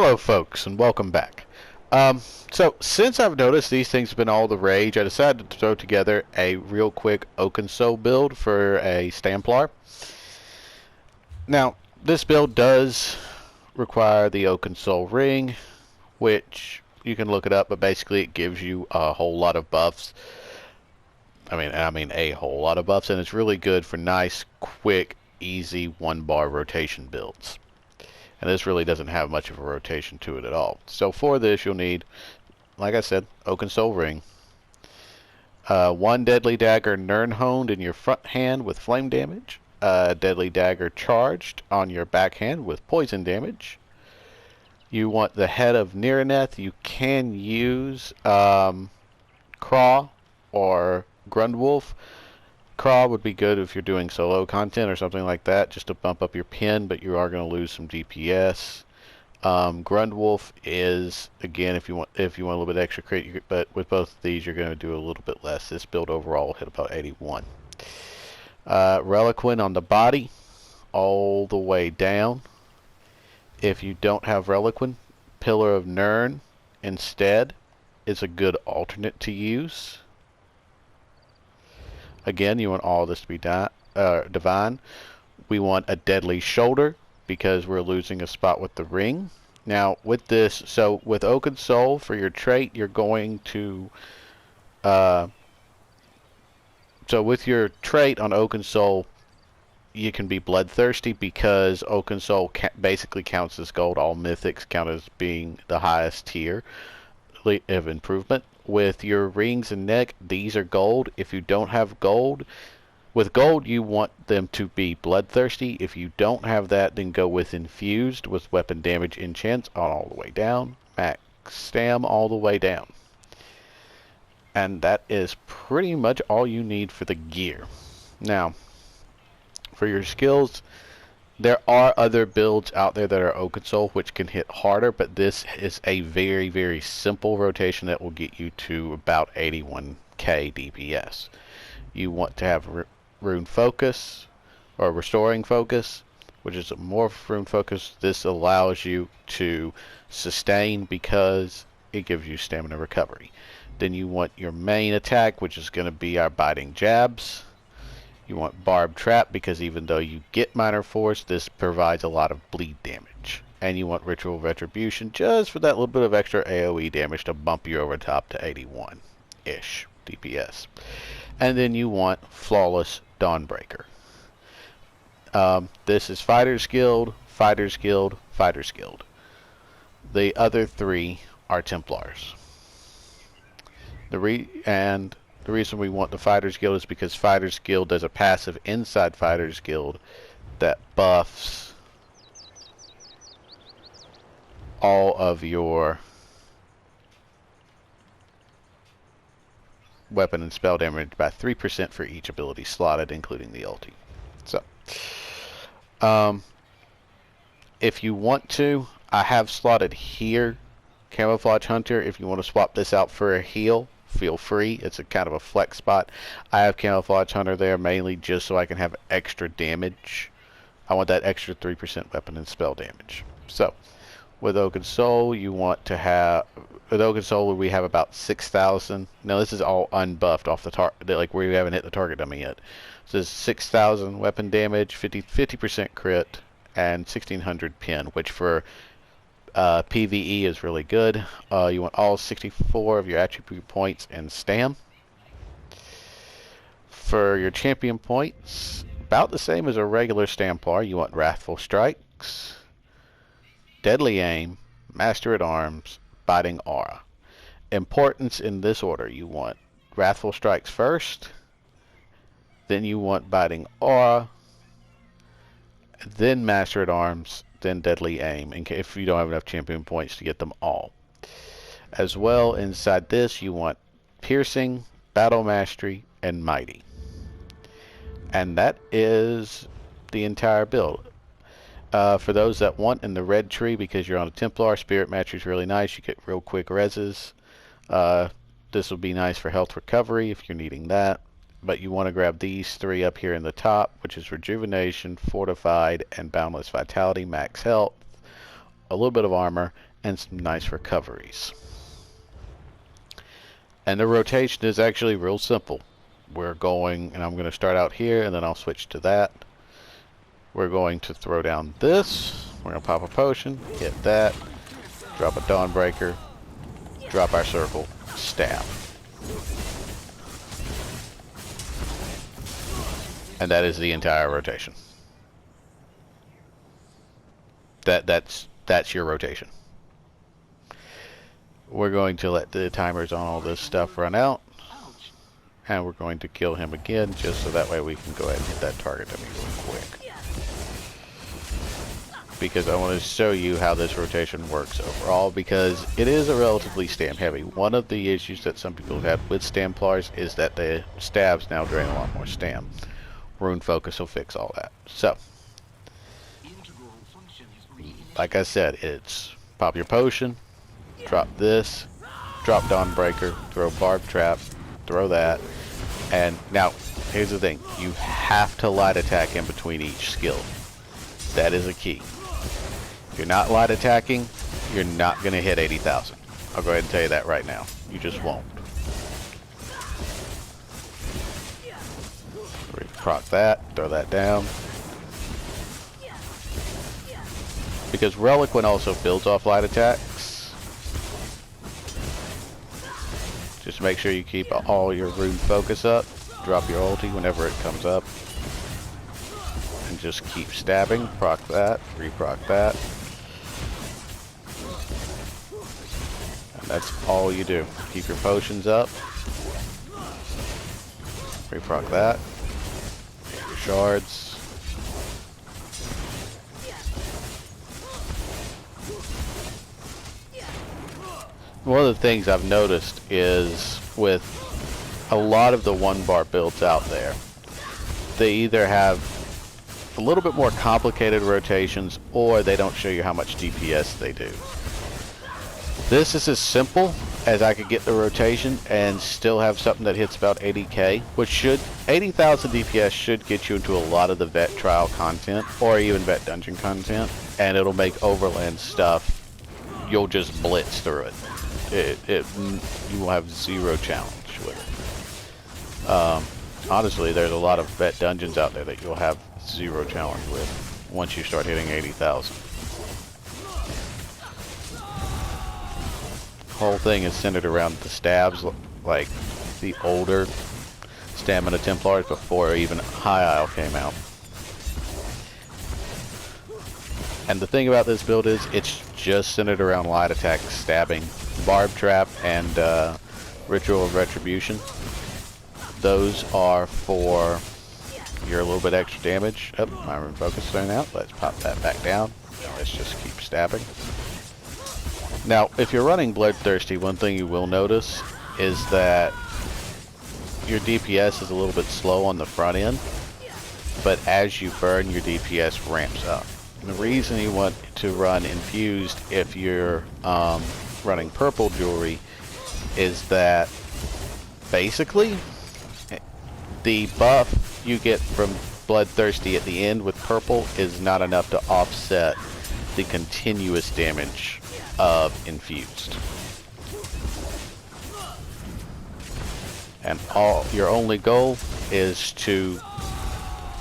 Hello folks and welcome back. So since I've noticed these things have been all the rage, I decided to throw together a real quick Oakensoul build for a Stamplar. Now, this build does require the Oakensoul ring, which you can look it up, but basically it gives you a whole lot of buffs. I mean a whole lot of buffs, and it's really good for nice, quick, easy one-bar rotation builds. And this really doesn't have much of a rotation to it at all. So for this, you'll need, like I said, Oakensoul ring. One deadly dagger Nirnhoned in your front hand with flame damage. Deadly dagger charged on your backhand with poison damage. You want the head of Niraneth. You can use Craw or Grundwolf. Craw would be good if you're doing solo content or something like that, just to bump up your pin, but you are going to lose some DPS. Grundwolf is, again, if you want a little bit extra crit, but with both of these you're going to do a little bit less. This build overall will hit about 81. Relequen on the body, all the way down. If you don't have Relequen, Pillar of Nirn instead is a good alternate to use. Again, you want all this to be divine. We want a deadly shoulder because we're losing a spot with the ring. Now, with this, so with Oakensoul for your trait, you're going to so with your trait on Oakensoul, you can be bloodthirsty because Oakensoul basically counts as gold. All mythics count as being the highest tier of improvement. With your rings and neck, these are gold. If you don't have gold, with gold you want them to be bloodthirsty. If you don't have that, then go with infused with weapon damage enchants on all the way down, max stam all the way down. And that is pretty much all you need for the gear. Now, for your skills, there are other builds out there that are Oakensoul which can hit harder, but this is a very, very simple rotation that will get you to about 81k DPS. You want to have Rune Focus, or Restoring Focus, which is a more Rune Focus. This allows you to sustain because it gives you stamina recovery. Then you want your main attack, which is going to be our Biting Jabs. You want Barb Trap because even though you get Minor Force, this provides a lot of bleed damage. And you want Ritual Retribution just for that little bit of extra AoE damage to bump you over top to 81-ish DPS. And then you want Flawless Dawnbreaker. This is Fighters Guild, Fighters Guild, Fighters Guild. The other three are Templars. The reason we want the Fighters Guild is because Fighters Guild does a passive inside Fighters Guild that buffs all of your weapon and spell damage by 3% for each ability slotted, including the ulti. So, if you want to, I have slotted here Camouflage Hunter. If you want to swap this out for a heal, feel free. It's a kind of a flex spot. I have Camouflage Hunter there mainly just so I can have extra damage. I want that extra 3% weapon and spell damage. So, with Oakensoul, you want to have... With Oakensoul, we have about 6,000. Now, this is all unbuffed off the target, like we haven't hit the target dummy yet. So, this is 6,000 weapon damage, 50% crit, and 1,600 pin, which for PVE is really good. You want all 64 of your attribute points and stam. For your champion points, about the same as a regular Stamplar. You want Wrathful Strikes, Deadly Aim, Master at Arms, Biting Aura. Importance in this order: you want Wrathful Strikes first, then you want Biting Aura, then Master at Arms, then Deadly Aim, if you don't have enough champion points to get them all. As well, inside this, you want Piercing, Battle Mastery, and Mighty. And that is the entire build. For those that want in the red tree, because you're on a Templar, Spirit Mastery is really nice. You get real quick reses. This will be nice for health recovery if you're needing that. But you want to grab these three up here in the top, which is Rejuvenation, Fortified, and Boundless Vitality, max health, a little bit of armor, and some nice recoveries. And the rotation is actually real simple. We're going, and I'm going to start out here, and then I'll switch to that. We're going to throw down this. We're going to pop a potion, hit that, drop a Dawnbreaker, drop our circle, stab. And that is the entire rotation. That's your rotation. We're going to let the timers on all this stuff run out. And we're going to kill him again, just so that way we can go ahead and hit that target dummy real quick. Because I want to show you how this rotation works overall, because it is a relatively stam heavy. One of the issues that some people have had with Stamplars is that the stabs now drain a lot more stam. Rune Focus will fix all that. So, like I said, it's pop your potion, drop this, drop Dawnbreaker, throw Barb Trap, throw that, and now, here's the thing. You have to light attack in between each skill. That is a key. If you're not light attacking, you're not going to hit 80,000. I'll go ahead and tell you that right now. You just won't. Proc that, throw that down. Because Relequen also builds off light attacks. Just make sure you keep all your Rune Focus up. Drop your ulti whenever it comes up. And just keep stabbing. Proc that, reproc that. And that's all you do. Keep your potions up. Reproc that. Get your shards. One of the things I've noticed is with a lot of the one bar builds out there, they either have a little bit more complicated rotations or they don't show you how much DPS they do. This is as simple as I could get the rotation and still have something that hits about 80k, which should, 80,000 DPS should get you into a lot of the vet trial content or even vet dungeon content, and it'll make overland stuff, you'll just blitz through it. You will have zero challenge with it. Honestly, there's a lot of vet dungeons out there that you'll have zero challenge with once you start hitting 80,000. Whole thing is centered around the stabs, like the older stamina Templars before even High Isle came out. And the thing about this build is it's just centered around light attack, stabbing, Barb Trap, and Ritual of Retribution. Those are for your little bit extra damage. Oh, my Rune Focus is thrown out. Let's pop that back down. Let's just keep stabbing. Now, if you're running Bloodthirsty, one thing you will notice is that your DPS is a little bit slow on the front end, but as you burn, your DPS ramps up. And the reason you want to run Infused if you're running purple jewelry is that basically the buff you get from Bloodthirsty at the end with purple is not enough to offset the continuous damage of Infused. And your only goal is to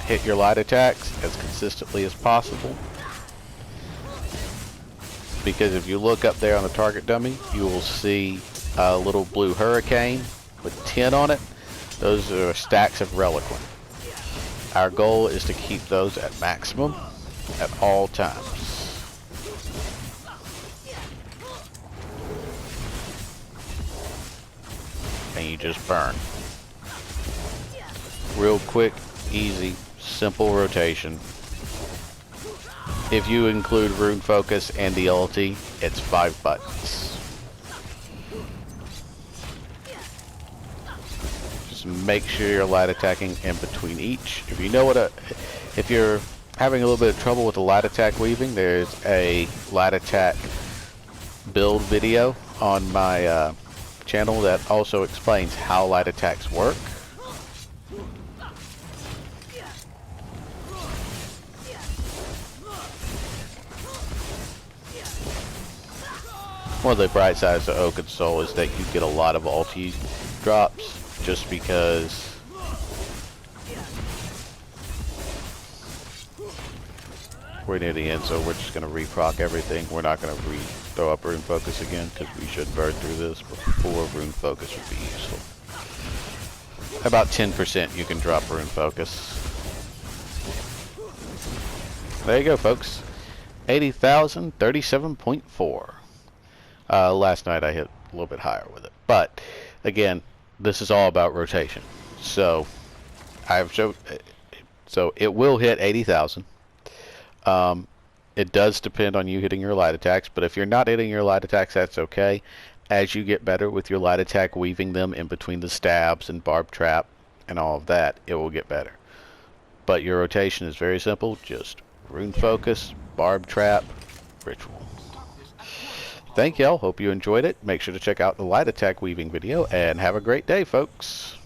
hit your light attacks as consistently as possible. Because if you look up there on the target dummy, you will see a little blue hurricane with 10 on it. Those are stacks of Relequen. Our goal is to keep those at maximum at all times. And you just burn. Real quick, easy, simple rotation. If you include Rune Focus and the ulti, it's 5 buttons. Just make sure you're light attacking in between each. If you know if you're having a little bit of trouble with the light attack weaving, there's a light attack build video on my channel that also explains how light attacks work. One of the bright sides of Oakensoul is that you get a lot of ulti drops just because we're near the end, so we're just going to reproc everything. We're not going to throw up Rune Focus again because we should burn through this before Rune Focus would be useful. About 10% you can drop Rune Focus. There you go, folks. 80,000, 37.4. Last night I hit a little bit higher with it. But, again, this is all about rotation. So, so it will hit 80,000. It does depend on you hitting your light attacks, but if you're not hitting your light attacks, that's okay. As you get better with your light attack, weaving them in between the stabs and barb trap and all of that, it will get better. But your rotation is very simple. Just Rune Focus, barb trap, ritual. Thank y'all. Hope you enjoyed it. Make sure to check out the light attack weaving video, and have a great day, folks.